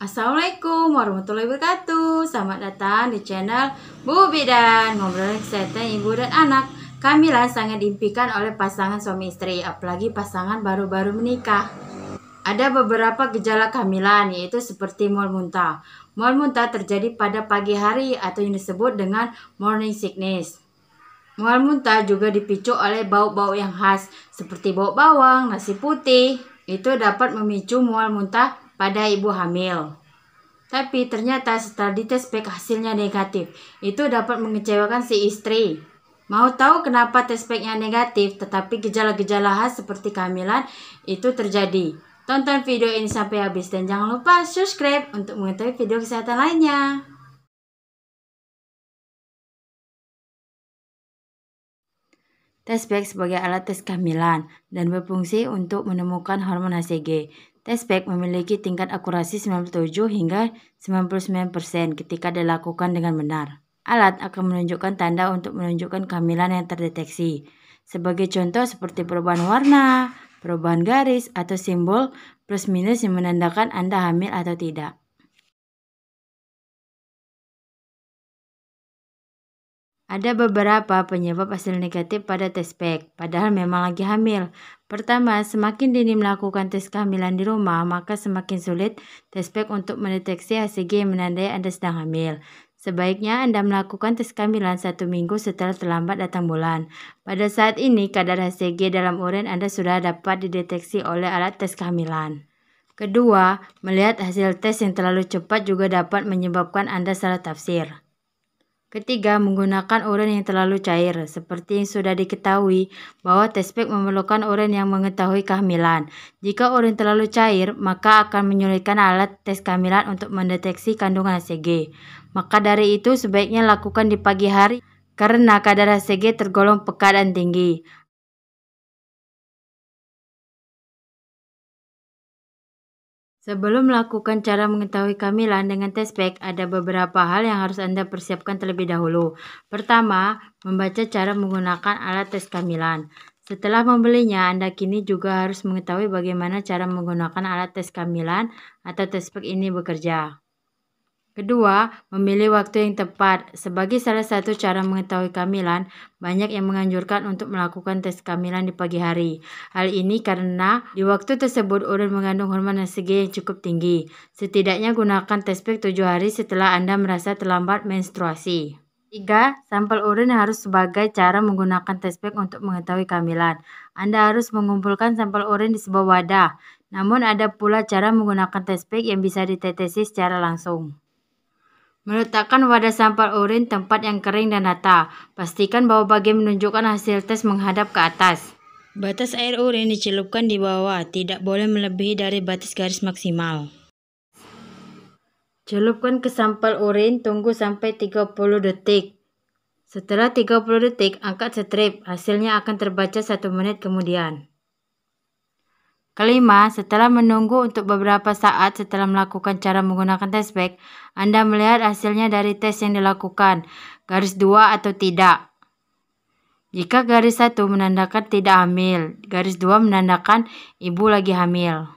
Assalamualaikum warahmatullahi wabarakatuh. Selamat datang di channel Bu Bidan, ngobrolin kesehatan ibu dan anak. Kehamilan sangat diimpikan oleh pasangan suami istri, apalagi pasangan baru-baru menikah. Ada beberapa gejala kehamilan, yaitu seperti mual muntah. Mual muntah terjadi pada pagi hari atau yang disebut dengan morning sickness. Mual muntah juga dipicu oleh bau-bau yang khas, seperti bau bawang, nasi putih. Itu dapat memicu mual muntah pada ibu hamil. Tapi ternyata setelah dites pack hasilnya negatif. Itu dapat mengecewakan si istri. Mau tahu kenapa tes packnya negatif tetapi gejala-gejala khas seperti kehamilan itu terjadi? Tonton video ini sampai habis dan jangan lupa subscribe untuk mengetahui video kesehatan lainnya. Tes pack sebagai alat tes kehamilan dan berfungsi untuk menemukan hormon HCG. Tes pack memiliki tingkat akurasi 97 hingga 99% ketika dilakukan dengan benar. Alat akan menunjukkan tanda untuk menunjukkan kehamilan yang terdeteksi. Sebagai contoh seperti perubahan warna, perubahan garis, atau simbol plus minus yang menandakan Anda hamil atau tidak. Ada beberapa penyebab hasil negatif pada tes pack, padahal memang lagi hamil. Pertama, semakin dini melakukan tes kehamilan di rumah, maka semakin sulit tes pack untuk mendeteksi HCG yang menandai Anda sedang hamil. Sebaiknya Anda melakukan tes kehamilan 1 minggu setelah terlambat datang bulan. Pada saat ini, kadar HCG dalam urin Anda sudah dapat dideteksi oleh alat tes kehamilan. Kedua, melihat hasil tes yang terlalu cepat juga dapat menyebabkan Anda salah tafsir. Ketiga, menggunakan urin yang terlalu cair. Seperti yang sudah diketahui bahwa tes pack memerlukan urin yang mengetahui kehamilan. Jika urin terlalu cair, maka akan menyulitkan alat tes kehamilan untuk mendeteksi kandungan HCG. Maka dari itu sebaiknya lakukan di pagi hari karena kadar HCG tergolong pekat dan tinggi. Sebelum melakukan cara mengetahui kehamilan dengan tes pack, ada beberapa hal yang harus Anda persiapkan terlebih dahulu. Pertama, membaca cara menggunakan alat tes kehamilan. Setelah membelinya, Anda kini juga harus mengetahui bagaimana cara menggunakan alat tes kehamilan atau tes pack ini bekerja. Kedua, memilih waktu yang tepat. Sebagai salah satu cara mengetahui kehamilan, banyak yang menganjurkan untuk melakukan tes kehamilan di pagi hari. Hal ini karena di waktu tersebut urin mengandung hormon HCG yang cukup tinggi. Setidaknya gunakan tes pack 7 hari setelah Anda merasa terlambat menstruasi. 3. Sampel urin harus sebagai cara menggunakan tes pack untuk mengetahui kehamilan. Anda harus mengumpulkan sampel urin di sebuah wadah. Namun ada pula cara menggunakan tes pack yang bisa ditetesi secara langsung. Meletakkan wadah sampel urin tempat yang kering dan rata. Pastikan bahwa bagian menunjukkan hasil tes menghadap ke atas. Batas air urin dicelupkan di bawah, tidak boleh melebihi dari batas garis maksimal. Celupkan ke sampel urin, tunggu sampai 30 detik. Setelah 30 detik, angkat strip. Hasilnya akan terbaca 1 menit kemudian. Kelima, setelah menunggu untuk beberapa saat setelah melakukan cara menggunakan tes pack, Anda melihat hasilnya dari tes yang dilakukan, garis 2 atau tidak. Jika garis 1 menandakan tidak hamil, garis 2 menandakan ibu lagi hamil.